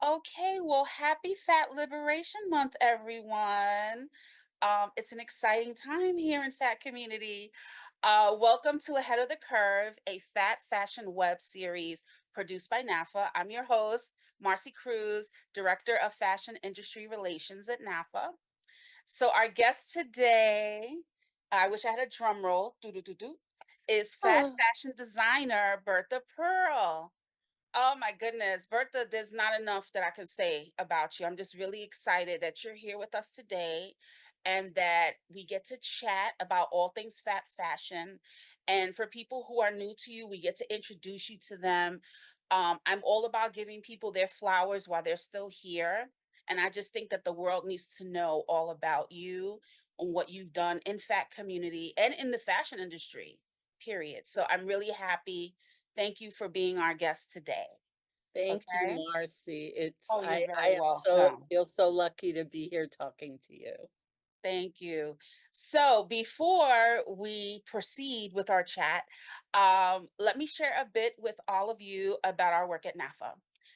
Okay, well, happy Fat Liberation Month, everyone. It's an exciting time here in Fat Community. Welcome to Ahead of the Curve, a fat fashion web series produced by NAAFA. I'm your host, Marcy Cruz, Director of Fashion Industry Relations at NAAFA. So, our guest today, I wish I had a drum roll, doo-doo-doo-doo, is fat Oh, fashion designer Bertha Pearl. Oh my goodness, Bertha, there's not enough that I can say about you. I'm just really excited that you're here with us today and that we get to chat about all things fat fashion. And for people who are new to you, we get to introduce you to them. I'm all about giving people their flowers while they're still here. And I just think that the world needs to know all about you and what you've done in fat community and in the fashion industry, period. So I'm really happy. Thank you for being our guest today. thank you, Okay. Marcy. It's Oh, you're I very am so welcome. feel so lucky to be here talking to you. Thank you. So before we proceed with our chat, let me share a bit with all of you about our work at NAAFA,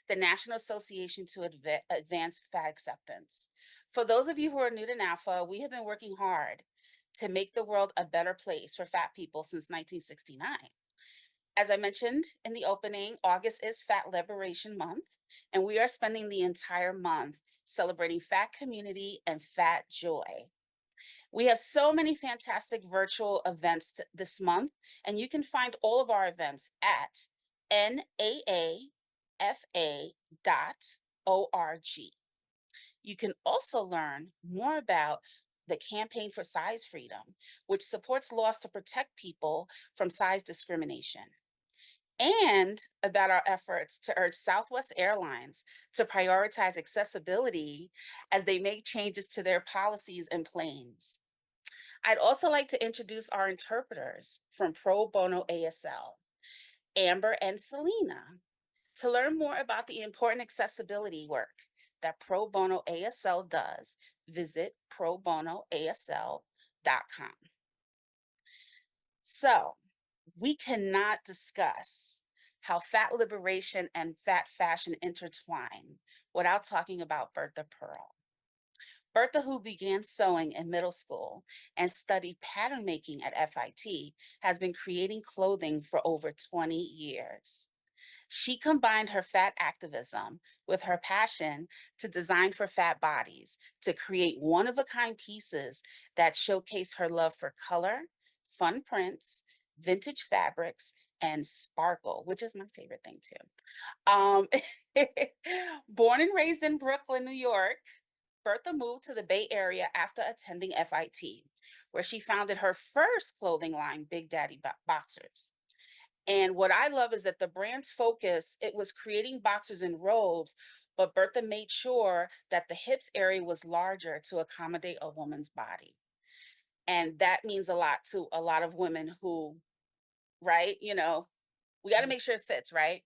the National Association to Advance Fat Acceptance. For those of you who are new to NAAFA, we have been working hard to make the world a better place for fat people since 1969. As I mentioned in the opening, August is Fat Liberation Month, and we are spending the entire month celebrating fat community and fat joy. We have so many fantastic virtual events this month, and you can find all of our events at naafa.org. You can also learn more about the Campaign for Size Freedom, which supports laws to protect people from size discrimination, and about our efforts to urge Southwest Airlines to prioritize accessibility as they make changes to their policies and planes. I'd also like to introduce our interpreters from Pro Bono ASL, Amber and Selena. To learn more about the important accessibility work that Pro Bono ASL does, visit probonoasl.com. So, we cannot discuss how fat liberation and fat fashion intertwine without talking about Bertha Pearl. Bertha, who began sewing in middle school and studied pattern making at FIT, has been creating clothing for over 20 years. She combined her fat activism with her passion to design for fat bodies to create one of a kind pieces that showcase her love for color, fun prints, vintage fabrics, and sparkle, which is my favorite thing too. Um, Born and raised in Brooklyn, New York, Bertha moved to the Bay Area after attending FIT, where she founded her first clothing line, Big Daddy Boxers. And what I love is that the brand's focus, it was creating boxers and robes, but Bertha made sure that the hips area was larger to accommodate a woman's body. And that means a lot to a lot of women who, right? We got to Mm, make sure it fits, right?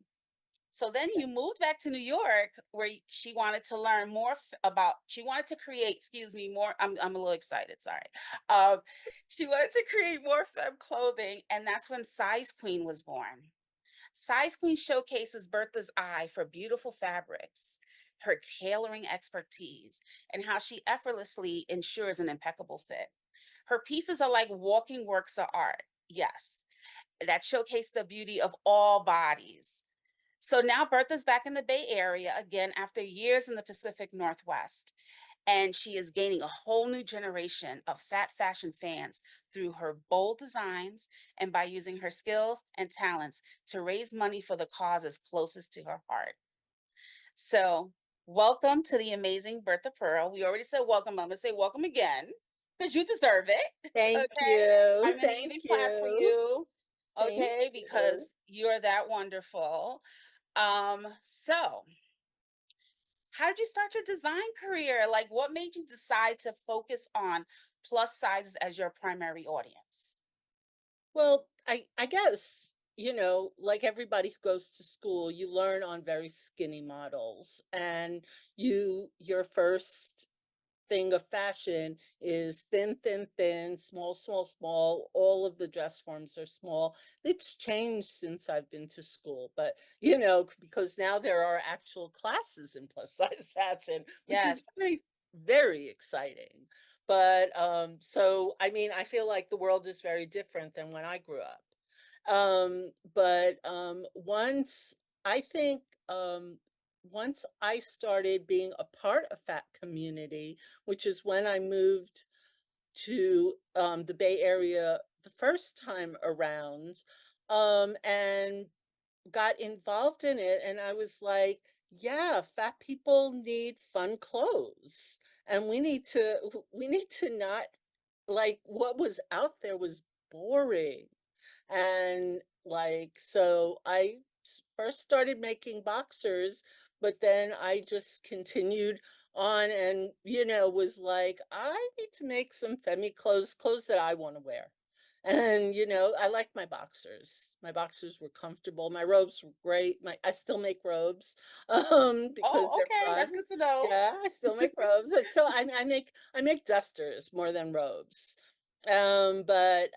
So then yeah. you moved back to New York where she wanted to learn more she wanted to create, excuse me, more. I'm a little excited, sorry. Um, she wanted to create more femme clothing, and that's when Size Queen was born. Size Queen showcases Bertha's eye for beautiful fabrics, her tailoring expertise, and how she effortlessly ensures an impeccable fit. Her pieces are like walking works of art, yes, that showcase the beauty of all bodies. So now Bertha's back in the Bay Area again after years in the Pacific Northwest. And she is gaining a whole new generation of fat fashion fans through her bold designs and by using her skills and talents to raise money for the causes closest to her heart. So, welcome to the amazing Bertha Pearl. We already said welcome. I'm going to say welcome again because you deserve it. Thank Okay. you. I'm going to Thank even clap for you. you. Thank Okay. you. Because you're that wonderful. So how did you start your design career? Like, what made you decide to focus on plus sizes as your primary audience? Well, I guess, like everybody who goes to school, you learn on very skinny models and your first thing of fashion is thin, thin, thin, small, small, small. All of the dress forms are small. It's changed since I've been to school, but because now there are actual classes in plus size fashion, which is Yes. very, very exciting. But so I mean, I feel like the world is very different than when I grew up. But once I think once I started being a part of that community, which is when I moved to the Bay Area the first time around, and got involved in it, and I was like, yeah, fat people need fun clothes, and we need to not, like, what was out there was boring. And, like, so first started making boxers, but then I just continued on and, was like, I need to make some femi clothes, clothes that I want to wear. And, I like my boxers. My boxers were comfortable. My robes were great. I still make robes because Oh, they're okay. fun. That's good to know. Yeah, I still make robes. So I make dusters more than robes. But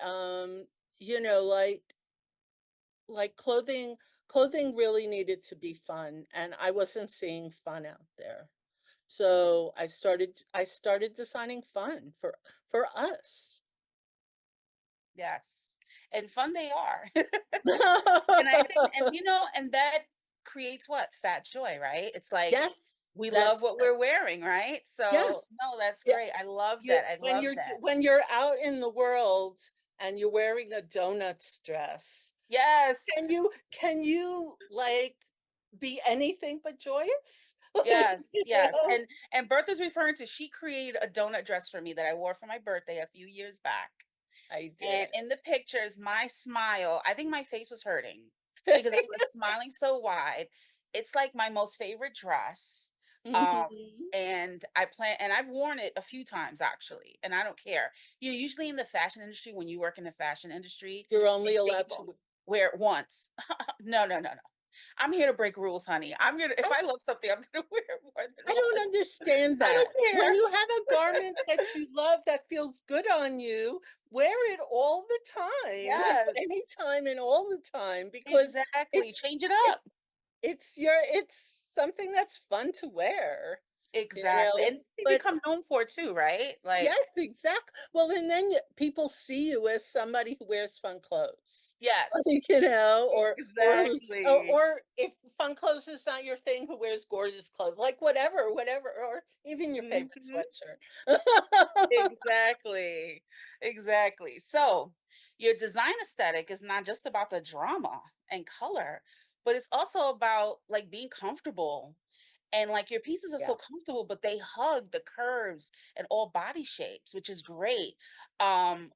like clothing really needed to be fun, and I wasn't seeing fun out there. So I started designing fun for us. Yes. And fun they are. And I think and that creates what? Fat joy, right? It's like Yes, we love that's what we're wearing, right? So, yes. no, that's Yeah, great. I love you that. I love that. when you're out in the world and you're wearing a donuts dress, Yes. can you like be anything but joyous? Yes, You yes. know? And Bertha's referring to she created a donut dress for me that I wore for my birthday a few years back. I And did. in the pictures, my smile, I think my face was hurting because I was smiling so wide. It's like my most favorite dress. Um, Mhm. and I've worn it a few times actually, and I don't care. Usually in the fashion industry, when you work in the fashion industry, You're they only say you allowed can to wear it once. No, no, no, no. I'm here to break rules, honey. If I I love something, I'm gonna wear it more than I don't once. understand I that. don't When care. you have a garment that you love that feels good on you, wear it all the time, Yes, anytime and all the time because exactly. it's Change it it's up. it's something that's fun to wear, you Exactly, know? and you But become known for it too, right? Like, yes, exactly. Well, and then people see you as somebody who wears fun clothes. yes, Like, exactly. or if fun clothes is not your thing, who wears gorgeous clothes, like whatever, or even your favorite Mhm. sweatshirt. Exactly, exactly. So, your design aesthetic is not just about the drama and color, but it's also about, like, being comfortable. And, like, your pieces are Yeah. so comfortable, but they hug the curves and all body shapes, which is great.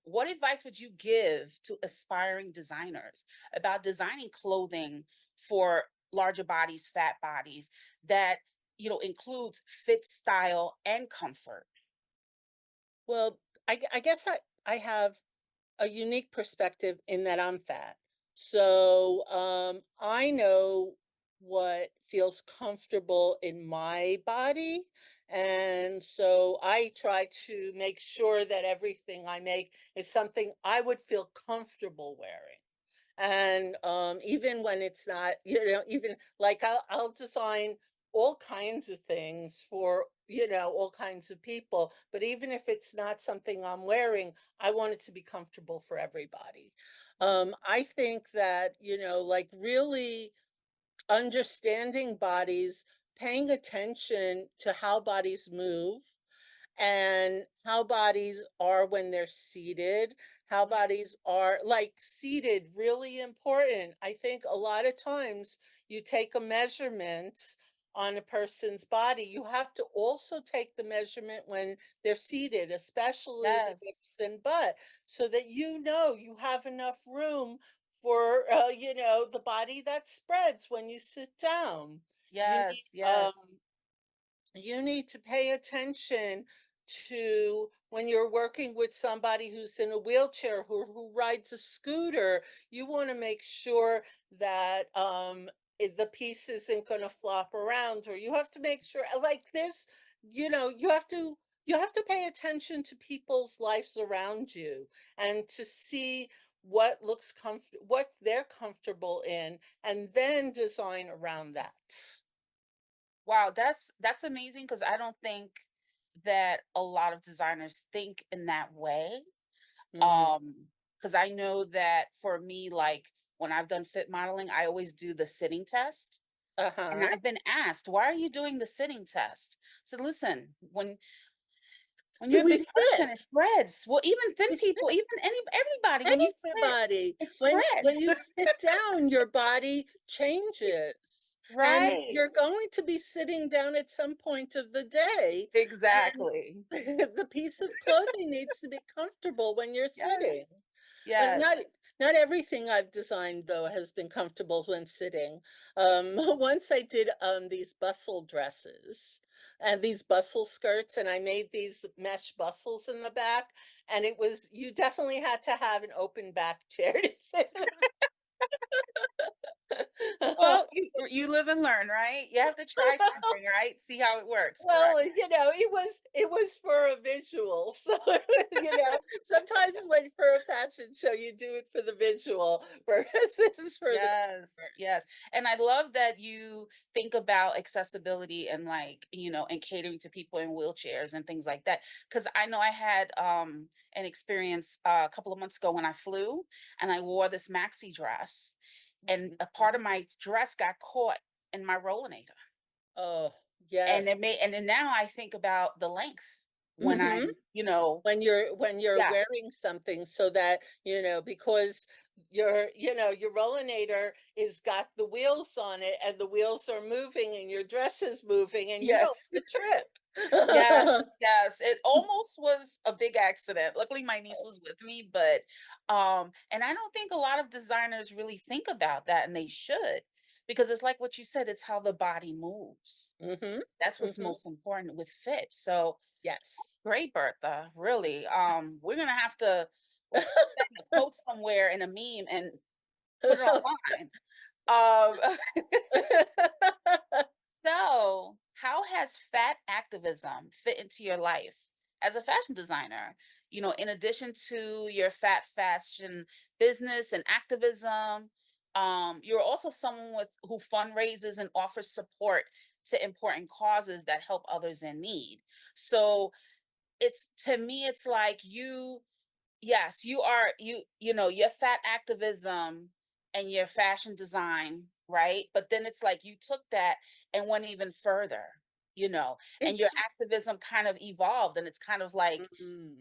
What advice would you give to aspiring designers about designing clothing for larger bodies, fat bodies that, includes fit, style, and comfort? Well, I guess I have a unique perspective in that I'm fat. So, I know what feels comfortable in my body. And so I try to make sure that everything I make is something I would feel comfortable wearing. And even when it's not, even like I'll design all kinds of things for, all kinds of people. But even if it's not something I'm wearing, I want it to be comfortable for everybody. I think that, like really understanding bodies, paying attention to how bodies move and how bodies are when they're seated, how Mhm. bodies are like seated, really important. I think a lot of times you take a measurement on a person's body, you have to also take the measurement when they're seated, especially the Yes, hips and butt, so that you have enough room for the body that spreads when you sit down. You need yes, yes, you need to pay attention to when you're working with somebody who's in a wheelchair who rides a scooter. You want to make sure that the piece isn't going to flop around, or you have to make sure like you have to you have to pay attention to people's lives around you and to see what they're comfortable in, and then design around that. Wow, that's amazing because I don't think that a lot of designers think in that way. Mm, Because I know that for me, like when I've done fit modeling, I always do the sitting test. And uh-huh. I've been asked, "Why are you doing the sitting test?" So listen, when you're a We big person, sit. it spreads. Well, even thin We people, even everybody, when you sit, Everybody. it When spreads. you sit down, your body changes, and Right. you're going to be sitting down at some point of the day, and Exactly. the piece of clothing needs to be comfortable when you're Yes. sitting. Uh, not Yes. not everything I've designed, though, has been comfortable when sitting. Once I did, these bustle dresses and these bustle skirts, and I made these mesh bustles in the back, and it was you definitely had to have an open back chair to sit in. Well, you live and learn, right? You have to try something, right? See how it works, correct? Well, it was for a visual, so, sometimes when for a fashion show, you do it for the visual versus for the Yes, yes. words. And I love that you think about accessibility and like, and catering to people in wheelchairs and things like that. Cause I know I had an experience a couple of months ago when I flew and I wore this maxi dress and a part Mhm. of my dress got caught in my rollinator. Oh, And yes. then now I think about the length when Mhm. I'm. When you're Yes. wearing something so that, because your rollinator is got the wheels on it, and the wheels are moving and your dress is moving and you don't Yes. want to trip. Yes, yes, it almost was a big accident. Luckily, my niece was with me, but, and I don't think a lot of designers really think about that, and they should, because it's like what you said, it's how the body moves. Mhm. That's what's Mhm. most important with fit. So, Yes. great, Bertha, really. We'll put that in a quote somewhere in a meme and put it online. Um So, how has fat activism fit into your life as a fashion designer? In addition to your fat fashion business and activism, you're also someone who fundraises and offers support to important causes that help others in need. So, it's to me, it's like yes, your fat activism and your fashion design, right? But then it's like you took that and went even further, and your It's activism kind of evolved and it's kind of like, mm.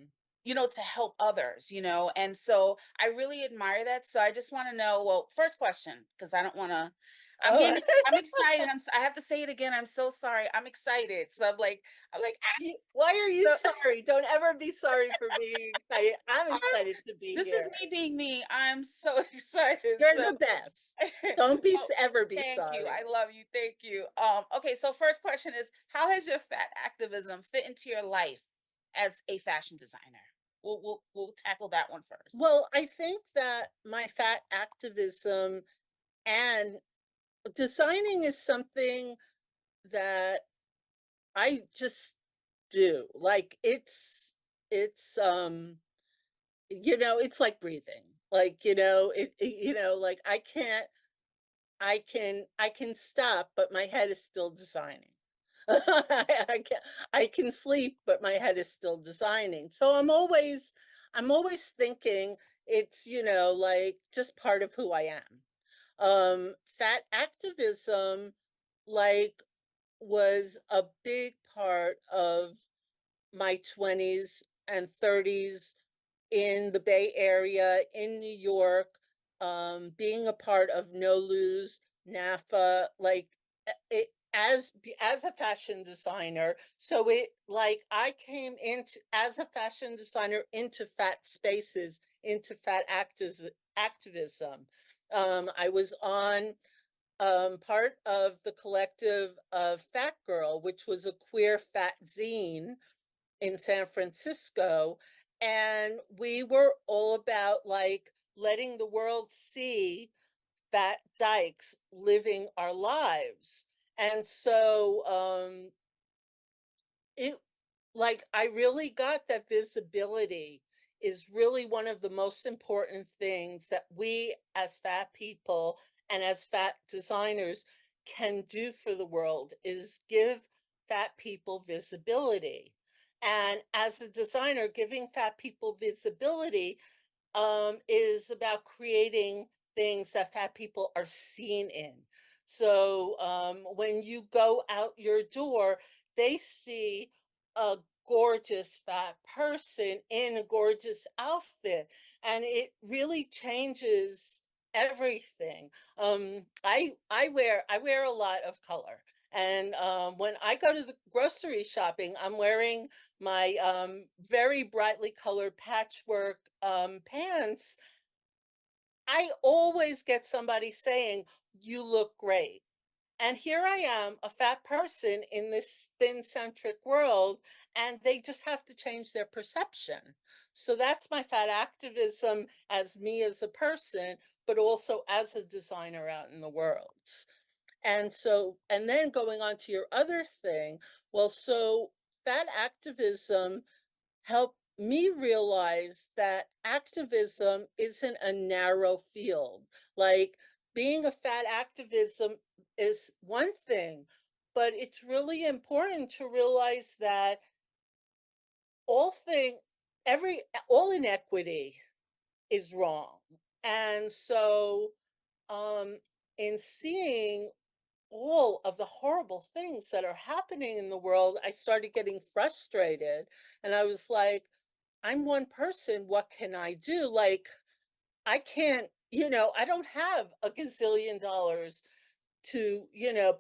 to help others, and so I really admire that. So I just want to know, well, first question, because I don't want to, Oh, I'm excited. I have to say it again. I'm so sorry. I'm excited. So I'm like, why are you so sorry? Don't ever be sorry for being excited. I'm I'm excited to be this is here. me being me. I'm so excited. You're So, the best. Don't be oh, ever be thank you. sorry. I love you. Thank you. Okay, so first question is, how has your fat activism fit into your life as a fashion designer? We'll tackle that one first. Well, I think that my fat activism and designing is something that I just do. Like it's like breathing. Like, like I can stop, but my head is still designing. I can sleep, but my head is still designing. So I'm always thinking it's, like just part of who I am. Fat activism, like, was a big part of my 20s and 30s in the Bay Area, in New York, being a part of No Lose, NAAFA, like, as a fashion designer. So it like I came into as a fashion designer into fat spaces, into activism. I was on part of the collective of Fat Girl, which was a queer fat zine in San Francisco, and we were all about, like, letting the world see fat dykes living our lives. And so, it like, I really got that visibility is really one of the most important things that we as fat people and as fat designers can do for the world is give fat people visibility. And as a designer, giving fat people visibility is about creating things that fat people are seen in. So when you go out your door, they see a gorgeous fat person in a gorgeous outfit, and it really changes everything. I wear a lot of color. And when I go to the grocery shopping, I'm wearing my very brightly colored patchwork pants. I always get somebody saying, "You look great." And here I am, a fat person in this thin centric world, and they just have to change their perception. So that's my fat activism as me as a person, but also as a designer out in the world. And so, and then going on to your other thing, well, so fat activism helped me realize that activism isn't a narrow field. Like being a fat activism is one thing, but it's really important to realize that all thing every all inequity is wrong. And so um in seeing all of the horrible things that are happening in the world, I started getting frustrated. And I was like, I'm one person. What can I do? Like, I can't, I don't have a gazillion dollars to,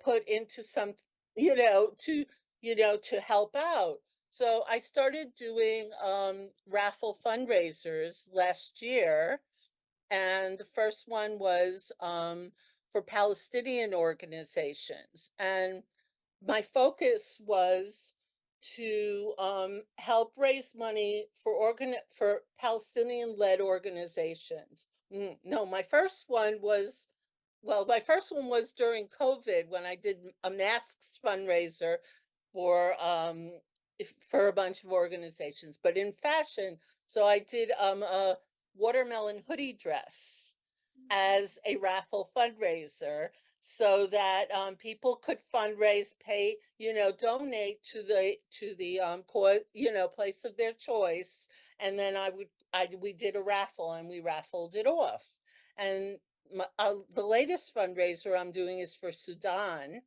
put into some, to help out. So I started doing raffle fundraisers last year, and the first one was for Palestinian organizations. And my focus was to help raise money for for Palestinian-led organizations. No, my first one was during COVID when I did a masks fundraiser for for a bunch of organizations, but in fashion. So I did a watermelon hoodie dress as a raffle fundraiser so that people could fundraise, pay, donate to the place of their choice, and then I we did a raffle and we raffled it off. And the latest fundraiser I'm doing is for Sudan,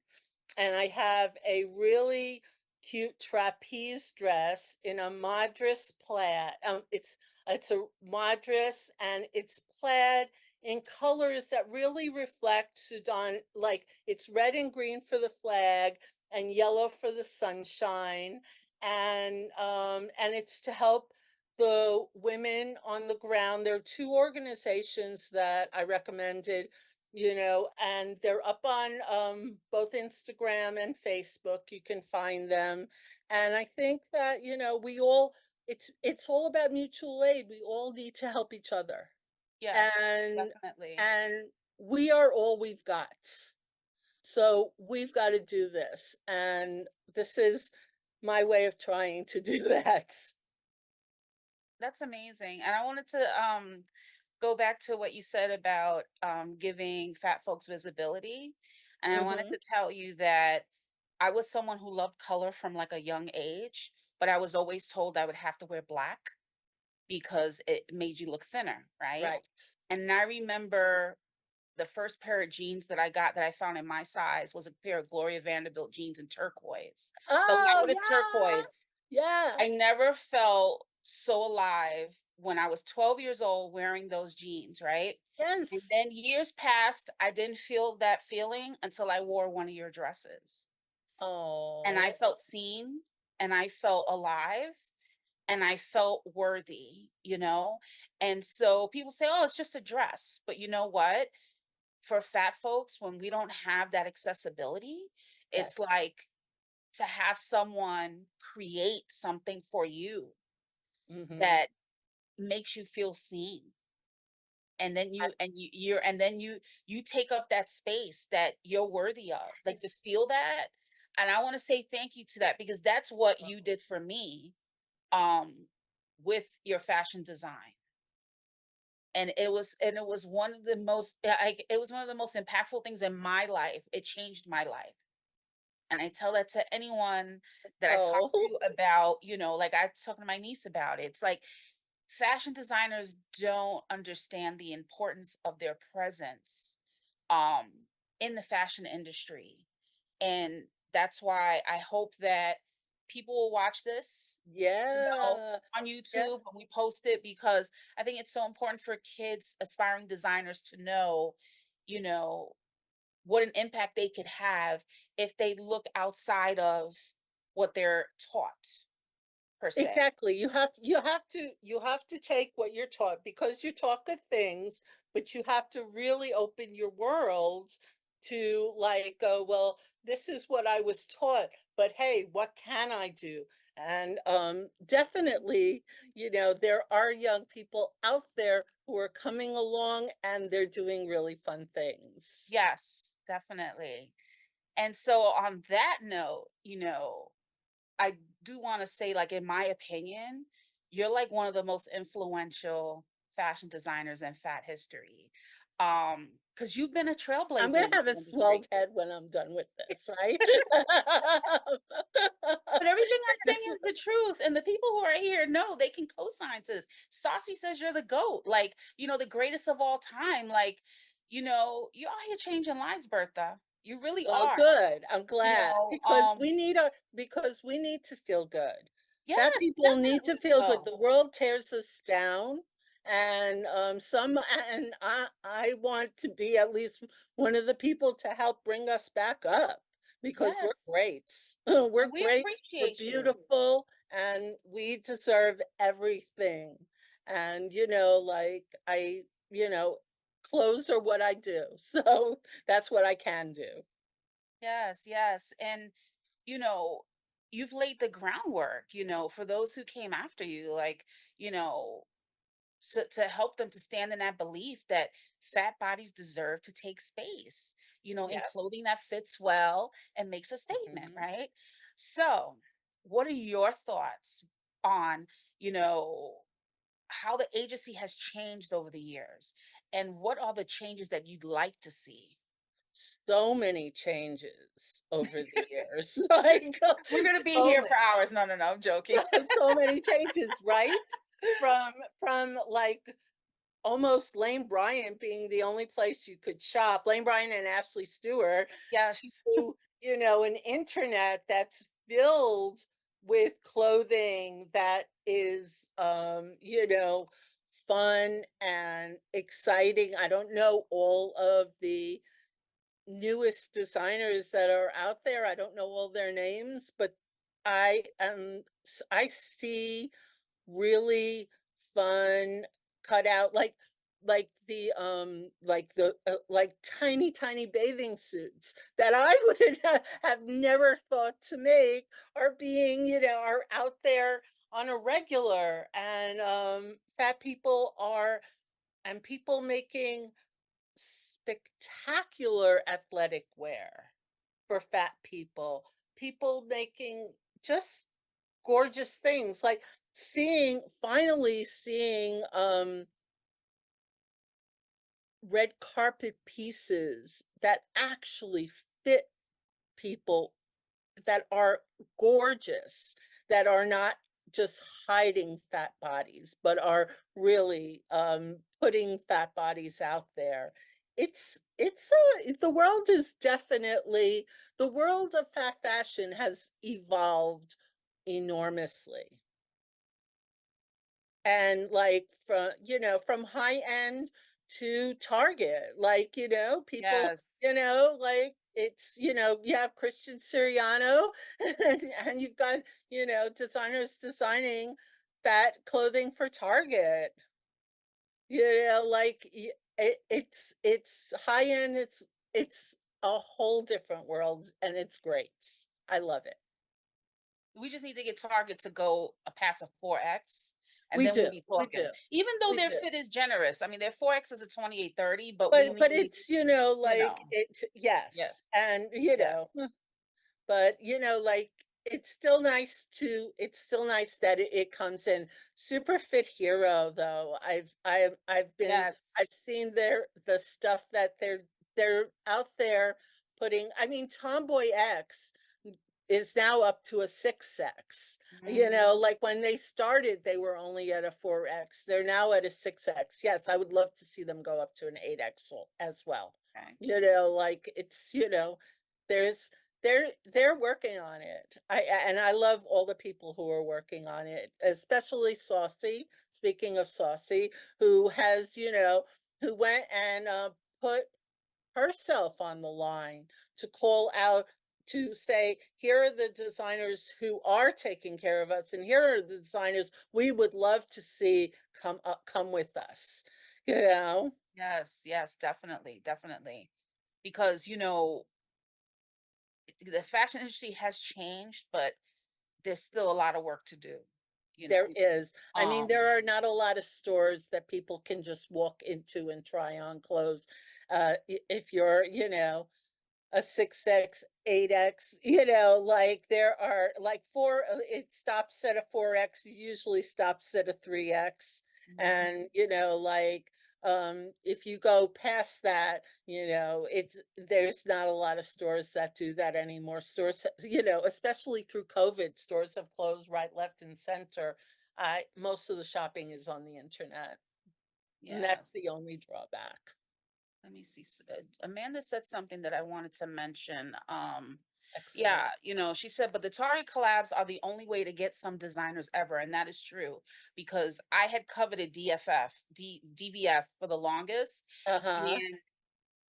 and I have a really cute trapeze dress in a madras plaid. It's a madras and it's plaid in colors that really reflect Sudan. Like it's red and green for the flag and yellow for the sunshine, and it's to help the women on the ground. There are two organizations that I recommended, and they're up on both Instagram and Facebook. You can find them. And I think that, we all, it's all about mutual aid. We all need to help each other. Yes, And definitely. and we are all we've got. So we've got to do this. And this is my way of trying to do that. That's amazing. And I wanted to go back to what you said about giving fat folks visibility. And I wanted Hmm. to tell you that I was someone who loved color from like a young age, but I was always told I would have to wear black because it made you look thinner, right? Right. And I remember the first pair of jeans that I got that I found in my size was a pair of Gloria Vanderbilt jeans in turquoise, the Oh, lightest yeah. turquoise. Yeah. I never felt so alive when I was 12 years old wearing those jeans, right? And Yes. then years passed, I didn't feel that feeling until I wore one of your dresses. And I Oh, felt seen and I felt alive and I felt worthy, you know? And so people say, oh, it's just a dress. But you know what? For fat folks, when we don't have that accessibility, yes. it's like to have someone create something for you Mhm. that makes you feel seen. And then you take up that space that you're worthy of. Like to Yes. feel that, And I want to say thank you to that because that's what you did for me um with your fashion design. And it was one of the most it was one of the most impactful things in my life. It changed my life. And I tell that to anyone that I talk Oh, to about, like I talking to my niece about it. It's like fashion designers don't understand the importance of their presence um in the fashion industry. And that's why I hope that people will watch this, you know, yeah. on Yeah. YouTube when we post it, because I think it's so important for kids, aspiring designers to know, you know, what an impact they could have if they look outside of what they're taught per se. Exactly. You have to take what you're taught because you're taught good things, but you have to really open your world to like go, well, this is what I was taught, but hey, what can I do? And definitely, there are young people out there who are coming along and they're doing really fun things. Yes, definitely. And so on that note, I do want to say, like, in my opinion, you're like one of the most influential fashion designers in fat history. Because you've been a I'm trailblazer gonna in have a the industry. swelled head when I'm done with this, right? But everything I'm saying Yes. is the truth. And the people who are here know they can co-sign to this. Saucy says you're the GOAT, like, the greatest of all time. Like, you're out here changing lives, Bertha. You really Well, are. good. I'm You glad know, because um, we need to feel good. Fat yes, people need to definitely feel good. so. The world tears us down, and I want to be at least one of the people to help bring us back up because we're Yes. great. We're And we great. We're appreciate you. beautiful, and we deserve everything. And clothes are what I do, so that's what I can do. Yes, yes. And, you know, you've laid the groundwork, for those who came after you, like, you know, to help them to stand in that belief that fat bodies deserve to take space, in Yep. clothing that fits well and makes a statement, Mhm. right? So, what are your thoughts on, you know, how the agency has changed over the years? And what are the changes that you'd like to see? So many changes over the years, like, We're gonna be so here ma for hours. No, no, no, I'm joking. so many changes, right? Like, almost Lane Bryant being the only place you could shop, Lane Bryant and Ashley Stewart, Yes, to, an internet that's filled with clothing that is, fun and exciting. I don't know all of the newest designers that are out there. I don't know all their names, but I see really fun cutout like tiny tiny bathing suits that I would have never thought to make are being, are out there on a regular, and fat people are and people making spectacular athletic wear for fat people. People making just gorgeous things, like finally seeing red carpet pieces that actually fit people, that are gorgeous, that are not just hiding fat bodies, but are really, putting fat bodies out there. The world is definitely the world of fat fashion has evolved enormously. And, like, from high end to Target, like, people, yes. like, you have Christian Siriano and you've got, designers designing fat clothing for Target, like, it's high end, it's a whole different world, and it's great. I love it. We just need to get Target to go past a 4X, and We then we'll do, be we talking. do, Even though we their do. fit is generous. I mean, their 4X is a 28-30, but we But need, it's, you like, know, it yes, yes, and, yes. but, like, it's still nice that it comes in. Super Fit Hero, though, I've Yes. seen the stuff that they're out there putting. I mean, Tomboy X is now up to a 6X. Mhm. Like, when they started, they were only at a 4X. They're now at a 6X. Yes, I would love to see them go up to an 8X as well. Okay. Like, there's they're working on it. And I love all the people who are working on it, especially Saucy, speaking of Saucy, who has, who went and, put herself on the line to call out, to say, "Here are the designers who are taking care of us, and here are the designers we would love to see come with us." You know? Yes, yes, definitely, definitely. Because, the fashion industry has changed, but there's still a lot of work to do, you There know. is. I mean, Um, there are not a lot of stores that people can just walk into and try on clothes. If you're, a 6X, 8X, like, there are, like, it stops at a 4X, usually stops at a 3X, mhm, and, like, if you go past that, there's not a lot of stores that do that anymore. Stores, especially through COVID, stores have closed right, left, and center. I Most of the shopping is on the internet, and yeah. that's the only drawback. Let me see. Amanda said something that I wanted to mention. Excellent. Yeah, she said, but the Target collabs are the only way to get some designers ever, and that is true because I had coveted DVF for the longest, Uh-huh. and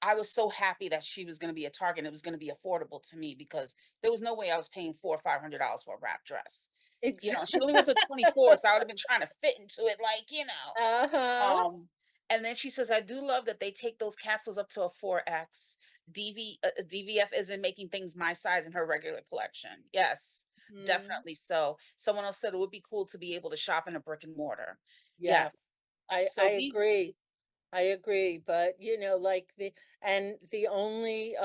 I was so happy that she was going to be a Target and it was going to be affordable to me because there was no way I was paying $400 or $500 for a wrap dress. She Exactly. only went to 24, so I would have been trying to fit into it, like, Uh-huh. um, and then she says, "I do love that they take those capsules up to a 4X. DVF isn't making things my size in her regular collection." Yes, Mhm. definitely so. Someone else said it would be cool to be able to shop in a brick and mortar. Yes. Yes. I So these agree. I agree, but, like, the only,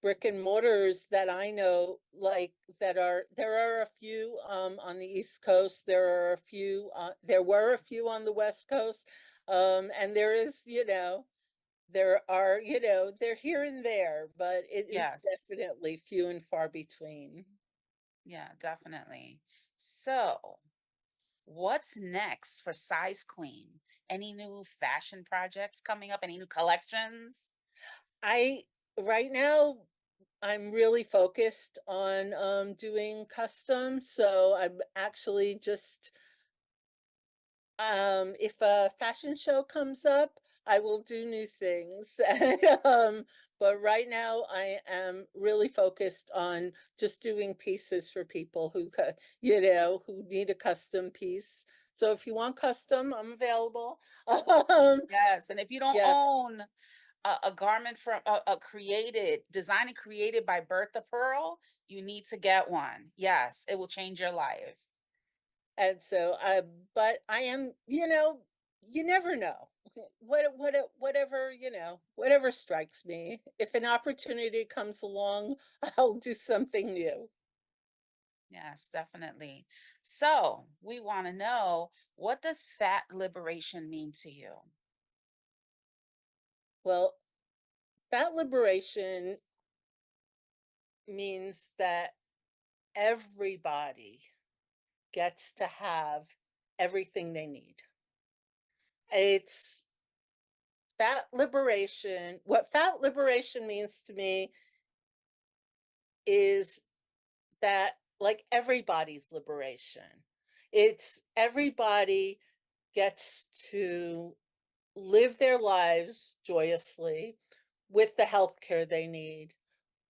brick and mortars that I know, like, there are a few, on the East Coast, there were a few on the West Coast, and they're here and there, but it is yes. definitely few and far between. Yeah, definitely. So, what's next for Size Queen? Any new fashion projects coming up? Any new collections? I Right now, I'm really focused on, doing custom, so I'm actually just, if a fashion show comes up, I will do new things, but right now, I am really focused on just doing pieces for people who need a custom piece. So if you want custom, I'm available. Um, Yes, and if you don't yeah, own a garment from designed and created by Bertha Pearl, you need to get one. Yes, it will change your life. and so, but I am, you never know. Whatever strikes me. If an opportunity comes along, I'll do something new. Yes, definitely. So, we want to know, what does fat liberation mean to you? Well, that liberation means that everybody gets to have everything they need. It's What fat liberation means to me is that, like, everybody's liberation. It's everybody gets to live their lives joyously with the health care they need,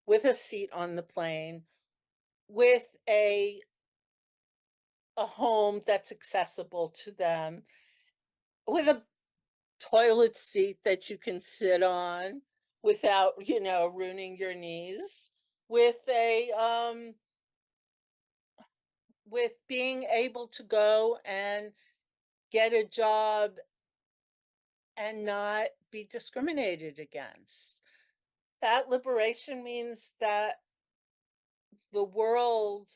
with a seat on the plane, with a home that's accessible to them, with a toilet seat that you can sit on without, ruining your knees, with a with being able to go and get a job and not be discriminated against. That liberation means that the world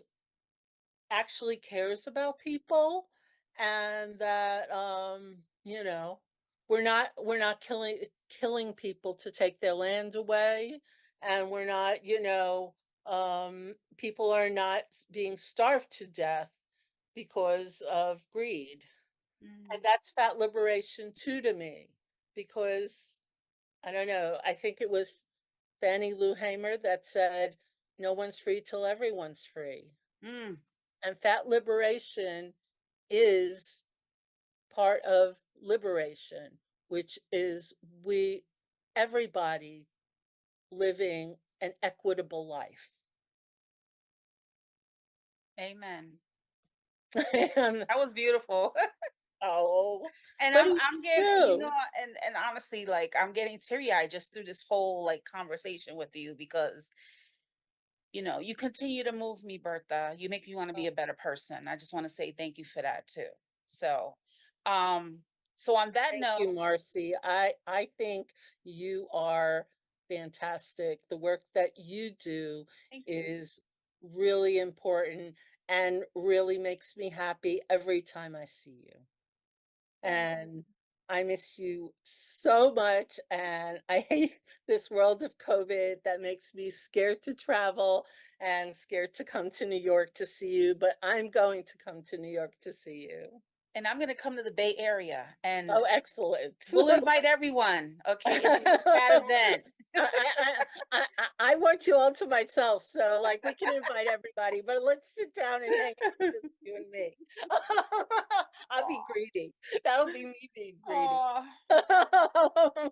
actually cares about people and that we're not killing people to take their land away, and we're not people are not being starved to death because of greed. And Mm, that's fat liberation too to me, because I don't know, I think it was Fannie Lou Hamer that said no one's free till everyone's free. mm, And fat liberation is part of liberation, which is we everybody living an equitable life. amen. And That was beautiful. oh, And but I'm it's getting, true. and honestly, like I'm getting teary-eyed just through this whole like conversation with you because you continue to move me, Bertha. You make me want to be a better person. I just want to say thank you for that too. So, um, so on that Thank note, you, Marcy. I think you are fantastic. The work that you do thank you. is really important and really makes me happy every time I see you. Thank you. And I miss you so much, and I hate this world of COVID that makes me scared to travel and scared to come to New York to see you, but I'm going to come to New York to see you. And I'm gonna come to the Bay Area and Oh, excellent. we'll invite everyone. Okay, it's a bad I event. I want you all to myself, so, like, we can invite everybody, but let's sit down and hang out, just you and me. I'll be greedy. That'll be me being greedy. Oh,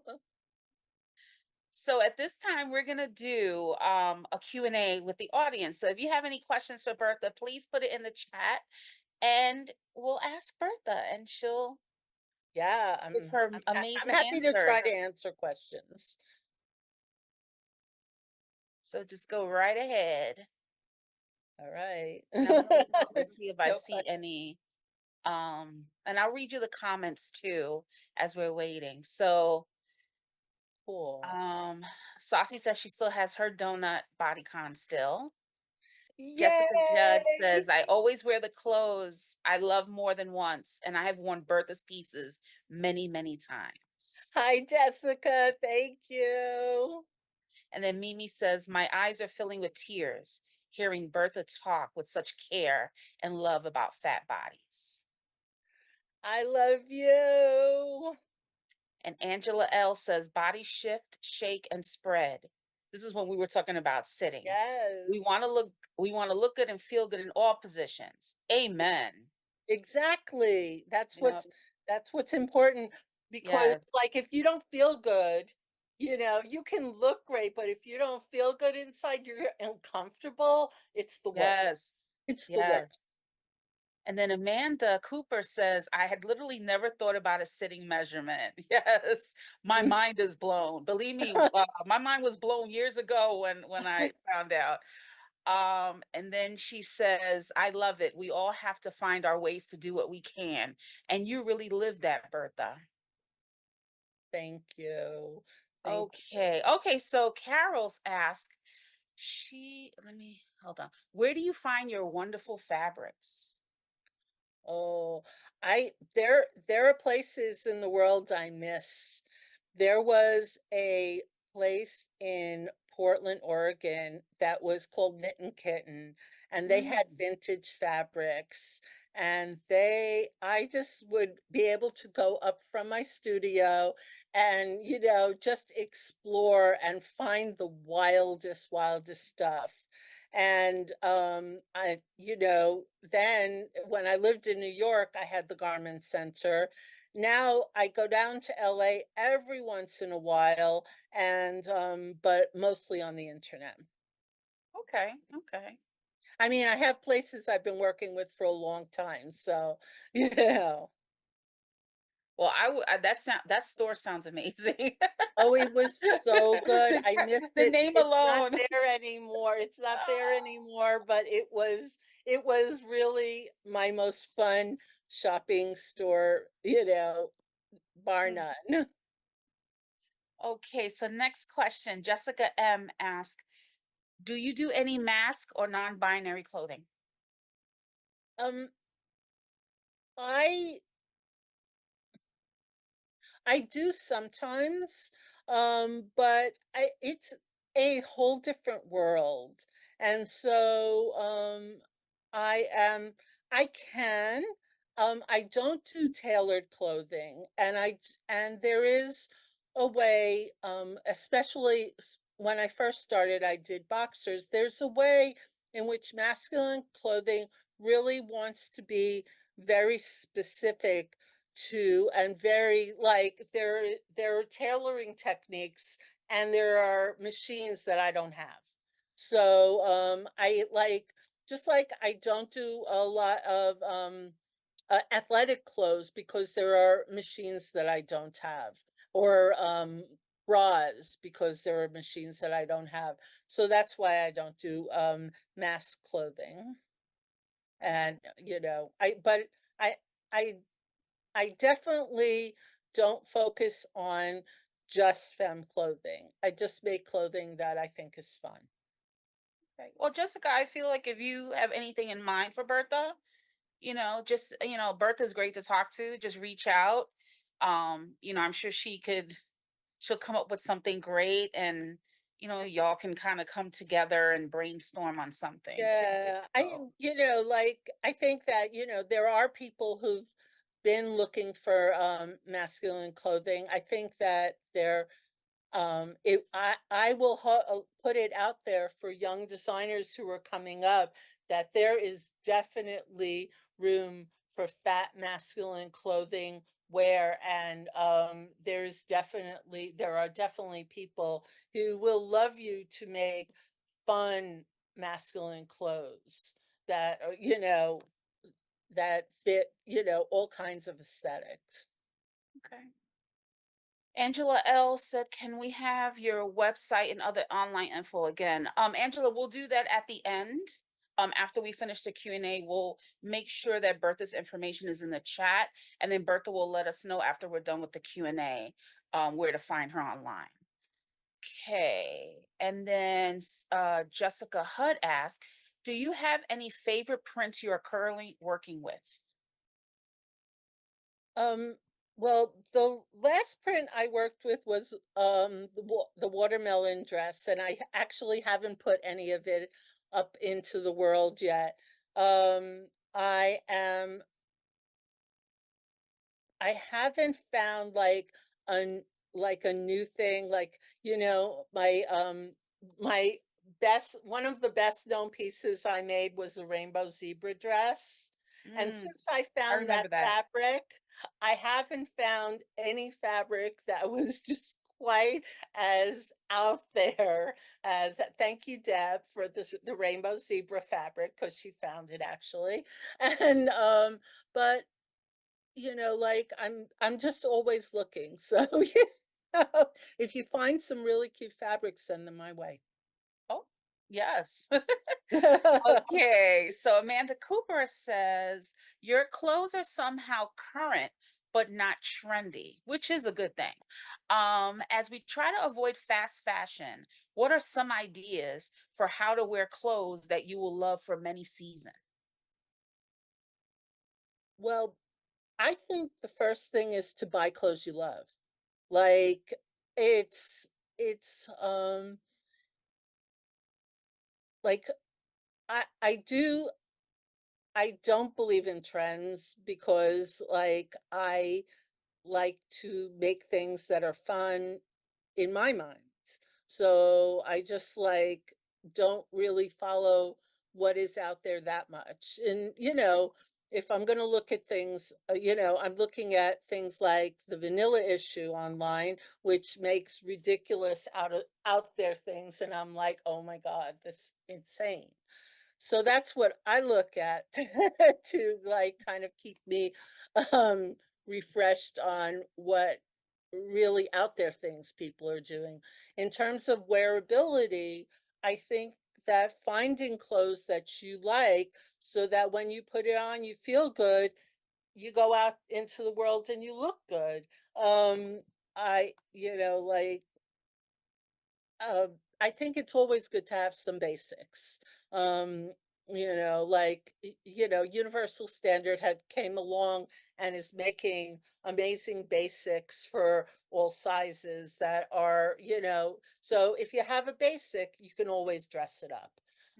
so at this time, we're gonna do a Q&A with the audience. So if you have any questions for Bertha, please put it in the chat and we'll ask Bertha and she'll Yeah, give her I'm amazing happy to try to answers. answer questions. So just go right ahead. All right. And I'm gonna look to see if I So see any and I'll read you the comments too as we're waiting. So cool. um Saucy says she still has her donut bodycon still. Jessica Judd Yay! says, I always wear the clothes I love more than once, and I have worn Bertha's pieces many, many times. Hi, Jessica. Thank you. And then Mimi says, my eyes are filling with tears hearing Bertha talk with such care and love about fat bodies. I love you. And Angela L says, body shift, shake, and spread. This is when we were talking about sitting. We Yes. want to look, we want to look good and feel good in all positions. Amen. Exactly. That's You know, what's important, because yes, like if you don't feel good, you can look great, but if you don't feel good inside, you're uncomfortable, it's the worst. yes, It's the worst. yes. And then Amanda Cooper says, I had literally never thought about a sitting measurement. Yes, my mind is blown. Believe me, my mind was blown years ago when I found out. And then she says, I love it. We all have to find our ways to do what we can. And you really lived that, Bertha. Thank you. Thank you. Okay. Okay. So Carol's asked, let me hold on. Where do you find your wonderful fabrics? Oh, I there are places in the world I miss. There was a place in Portland, Oregon that was called Knit and Kitten, and they had Mm, vintage fabrics. And I just would be able to go up from my studio and, just explore and find the wildest stuff. And then when I lived in New York, I had the garment center. Now I go down to LA every once in a while, and but mostly on the internet. okay. Okay. I mean, I have places I've been working with for a long time, so yeah. Well, that store sounds amazing. Oh, it was so good. I missed The it. name It's not alone. there anymore. It's not there anymore, but it was really my most fun shopping store, bar Mm. none. Okay, so next question. Jessica M asked, Do you do any mask or non-binary clothing? Um, I I do sometimes, but it's a whole different world. And so I am I can I don't do tailored clothing, and and there is a way, especially when I first started, I did boxers. There's a way in which masculine clothing really wants to be very specific to, and very like, there are tailoring techniques, and there are machines that I don't have. So I like, just like I don't do a lot of athletic clothes because there are machines that I don't have, or bras because there are machines that I don't have. So that's why I don't do mass clothing. And I I I definitely don't focus on just femme clothing. I just make clothing that I think is fun. Okay. Well, Jessica, I feel like if you have anything in mind for Bertha, just, Bertha's great to talk to. Just reach out. I'm sure she'll come up with something great, and, y'all can kind of come together and brainstorm on something too. Yeah, So, like, I think that, there are people who've been looking for masculine clothing. I think that I will put it out there for young designers who are coming up, that there is definitely room for fat masculine clothing wear, and there are definitely people who will love you to make fun masculine clothes that are, that fit, all kinds of aesthetics. okay. Angela L said, "Can we have your website and other online info again?" Angela, we'll do that at the end. After we finish the Q&A, we'll make sure that Bertha's information is in the chat, and then Bertha will let us know after we're done with the Q&A, where to find her online. Okay. And then Jessica Hudd asked, "Do you have any favorite prints you are currently working with?" Um, well, the last print I worked with was the watermelon dress, and actually haven't put any of it up into the world yet. I am I haven't found like a new thing, like, my best one of the best known pieces I made was a rainbow zebra dress. And Mm, since I I found that remember that. fabric, I haven't found any fabric that was just quite as out there as, thank you, Deb, for the rainbow zebra fabric, because she found it actually. And but like, I'm just always looking. So, if you find some really cute fabrics, send them my way. Oh, yes. Okay, so Amanda Cooper says, "Your clothes are somehow current but not trendy," which is a good thing. As we try to avoid fast fashion, what are some ideas for how to wear clothes that you will love for many seasons? Well, I think the first thing is to buy clothes you love. Like, it's like, I don't believe in trends, because, like, I like to make things that are fun in my mind. So I just, like, don't really follow what is out there that much. And, if I'm going to look at things, I'm looking at things like the vanilla issue online, which makes ridiculous out there things. And I'm like, oh my God, that's insane. So that's what I look at to, like, kind of keep me um refreshed on what really out there things people are doing. In terms of wearability, I think that finding clothes that you like, so that when you put it on you feel good, you go out into the world and you look good. I, like, I think it's always good to have some basics. Um, like Universal Standard had came along and is making amazing basics for all sizes that are, so if you have a basic, you can always dress it up.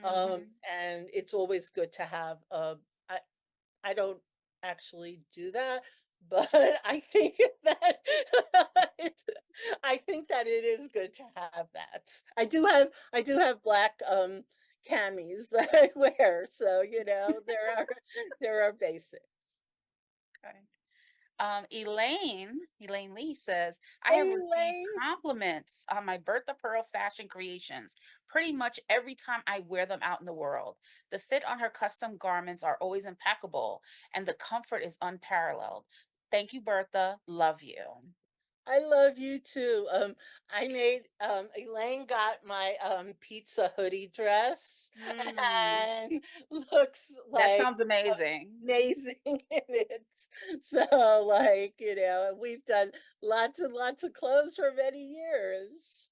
Mhm. And it's always good to have I I don't actually do that, but I think that it's I think that it is good to have that. I do have black, camis that I wear, so, there are basics. Okay. Elaine Lee says, I have Hey, received Lane. compliments on my Bertha Pearl fashion creations pretty much every time I wear them out in the world. The fit on her custom garments are always impeccable, and the comfort is unparalleled. Thank you, Bertha. Love you. I love you too. Elaine got my, pizza hoodie dress Mm, and looks that like sounds amazing. amazing in it. So, like, we've done lots and lots of clothes for many years.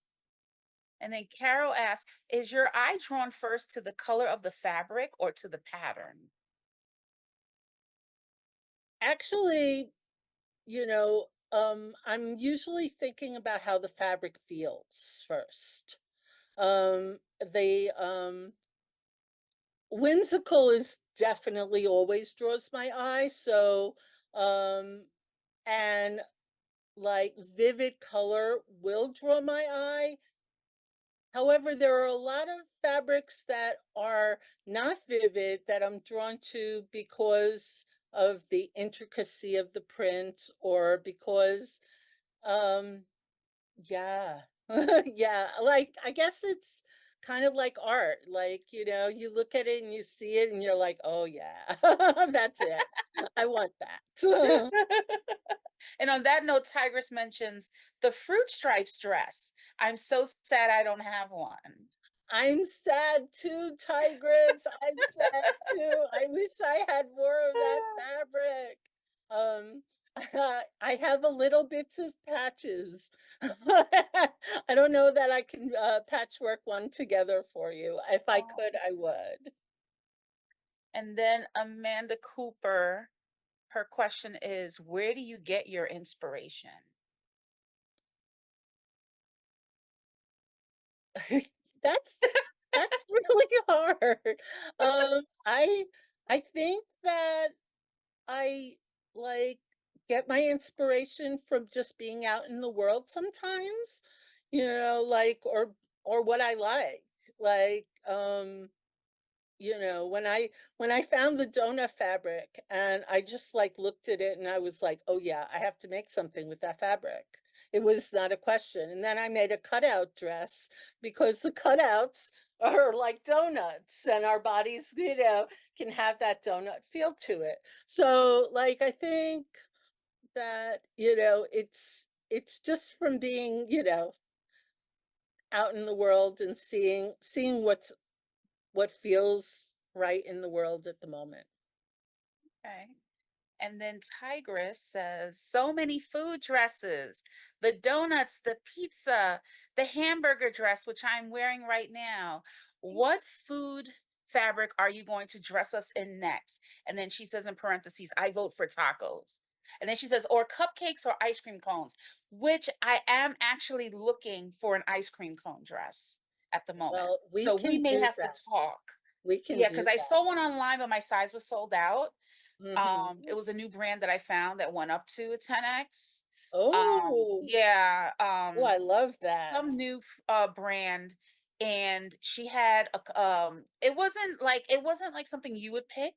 And then Carol asks, is your eye drawn first to the color of the fabric or to the pattern? Actually, I'm usually thinking about how the fabric feels first. The Whimsical is definitely always draws my eye. So, um, and like vivid color will draw my eye. However, there are a lot of fabrics that are not vivid that I'm drawn to because of the intricacy of the print or because, um, yeah, yeah, like, I guess it's kind of like art. Like, you look at it and you see it and you're like, oh, yeah, that's it. I want that. And on that note, Tigress mentions the fruit stripes dress. I'm so sad I don't have one. I'm sad too, Tigress. I'm sad too. I wish I had more of that fabric. Um, I have a little bits of patches. I don't know that I can patchwork one together for you. If I could, Oh. I would. And then Amanda Cooper, her question is, where do you get your inspiration? That's that's really hard. I think that I, like, get my inspiration from just being out in the world sometimes, like, or what I like. Like, when I found the donut fabric and I just, like, looked at it and I was like, "Oh, yeah, I have to make something with that fabric." It was not a question, and then I made a cutout dress because the cutouts are like donuts, and our bodies, can have that donut feel to it. So, like, I think that, it's just from being, out in the world and seeing what feels right in the world at the moment. Okay. And then Tigress says, so many food dresses, the donuts, the pizza, the hamburger dress, which I'm wearing right now. What food fabric are you going to dress us in next? And then she says in parentheses, I vote for tacos. And then she says, or cupcakes or ice cream cones, which I am actually looking for an ice cream cone dress at the moment. Well, we So we can may do have to that. talk. We can Yeah, do because I that. saw one online, but my size was sold out. It Mhm. was a new brand that I found that went up to a 10X. Oh, Yeah, oh, I love that. some new brand, and she had it wasn't like something you would pick.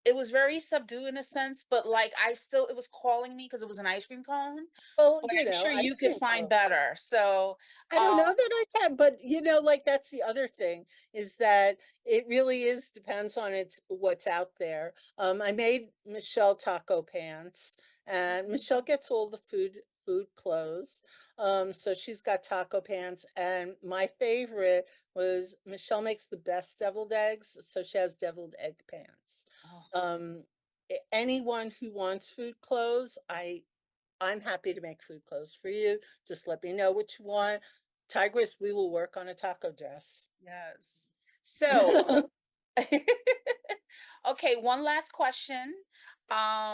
It was very subdued in a sense, but like it was calling me because it was an ice cream cone, Well, but I'm sure you ice could cream find cone. better. So, I don't know um, that I can, but, like, that's the other thing, is that it really is depends on what's out there. I made Michelle taco pants, and Michelle gets all the food clothes. So she's got taco pants, and my favorite was Michelle makes the best deviled eggs, so she has deviled egg pants. oh, Um, Anyone who wants food clothes, I'm happy to make food clothes for you. Just let me know what you want. Tigress, we will work on a taco dress. Yes. So, okay, one last question,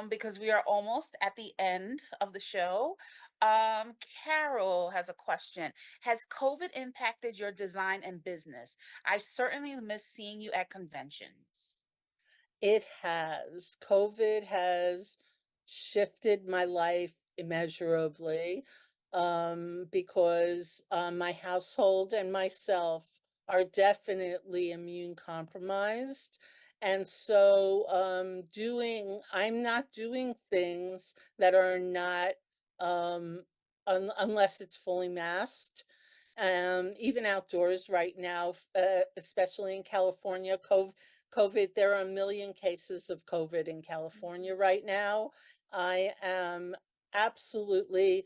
because we are almost at the end of the show. Carol has a question. Has COVID impacted your design and business? I certainly miss seeing you at conventions. It has. COVID has shifted my life immeasurably, because, my household and myself are definitely immune compromised, and so, I'm not doing things that are not, unless it's fully masked, even outdoors right now, especially in California, COVID, there are a million cases of COVID in California right now. I am absolutely,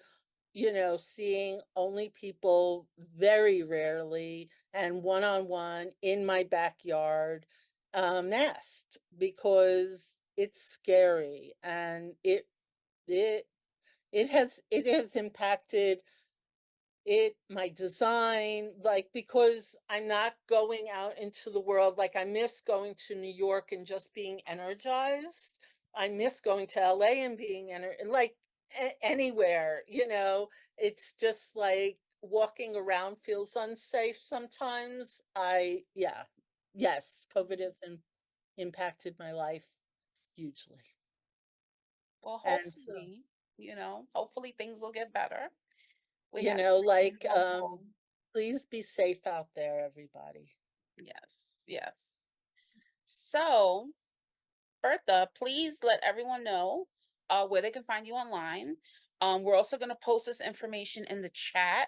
seeing only people very rarely and one-on-one in my backyard, masked because it's scary and it it has impacted my design, like, because I'm not going out into the world, like, I miss going to New York and just being energized. I miss going to LA and being like, anywhere, it's just like walking around feels unsafe sometimes. Yeah. Yes, COVID has impacted my life hugely. Well, And so, hopefully things will get better. We have to remain like, hopeful. please be safe out there, everybody. Yes, yes. So, Bertha, please let everyone know where they can find you online. We're also going to post this information in the chat,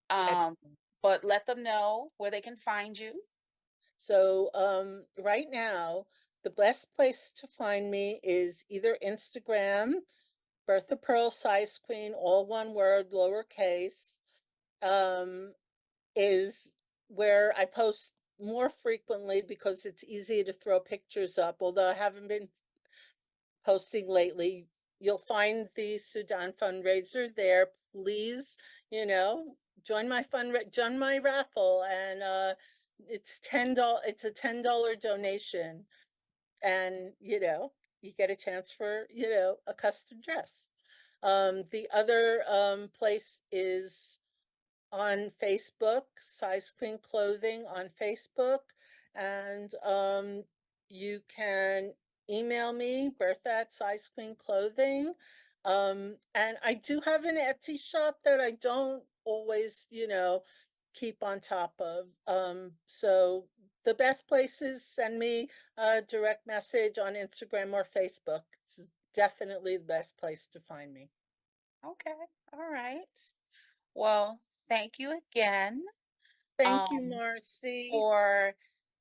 um, Excellent. but let them know where they can find you. So, right now, the best place to find me is either Instagram, Bertha Pearl Size Queen, all one word, lowercase, um, is where I post more frequently because it's easy to throw pictures up, although I haven't been posting lately. You'll find the Sudan fundraiser there. Please, you know, join my raffle, and it's It's a $10 donation, and you get a chance for a custom dress. The other place is on Facebook, Size Queen Clothing on Facebook, and you can email me, Bertha at Size Queen Clothing. And I do have an Etsy shop that I don't always, keep on top of. So the best place is send me a direct message on Instagram or Facebook. It's definitely the best place to find me. Okay, all right. Well, thank you again Thank you, um, Marcy. for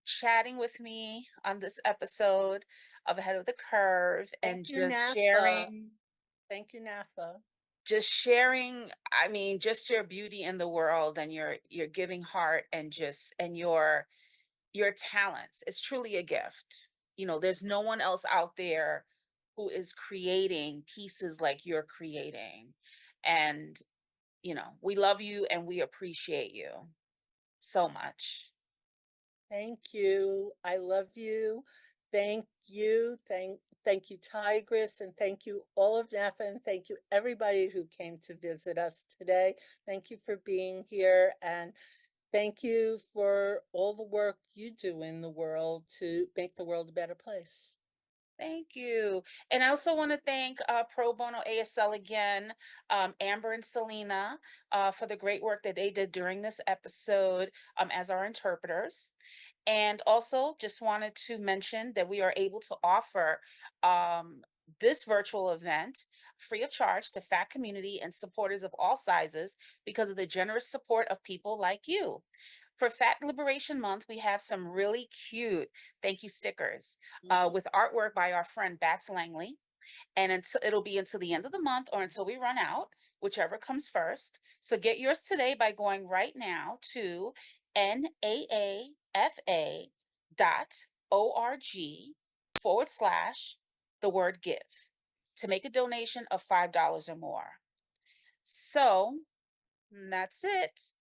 chatting with me on this episode of Ahead of the Curve and Thank you, NAAFA. Thank you, NAAFA. I mean, just your beauty in the world and your giving heart and your talents. It's truly a gift. There's no one else out there who is creating pieces like you're creating. And, we love you and we appreciate you so much. Thank you. I love you. Thank you. Thank you, Tigress, and thank you all of NAAFA, and thank you everybody who came to visit us today. Thank you for being here, and thank you for all the work you do in the world to make the world a better place. Thank you. And I also want to thank Pro Bono ASL again, Amber and Selena, for the great work that they did during this episode as our interpreters. And also just wanted to mention that we are able to offer this virtual event free of charge to fat community and supporters of all sizes because of the generous support of people like you. For Fat Liberation Month, we have some really cute thank you stickers Mhm. with artwork by our friend Bats Langley. And it'll be until the end of the month or until we run out, whichever comes first. So get yours today by going right now to NAAFA.org the word give to make a donation of $5 or more. So that's it.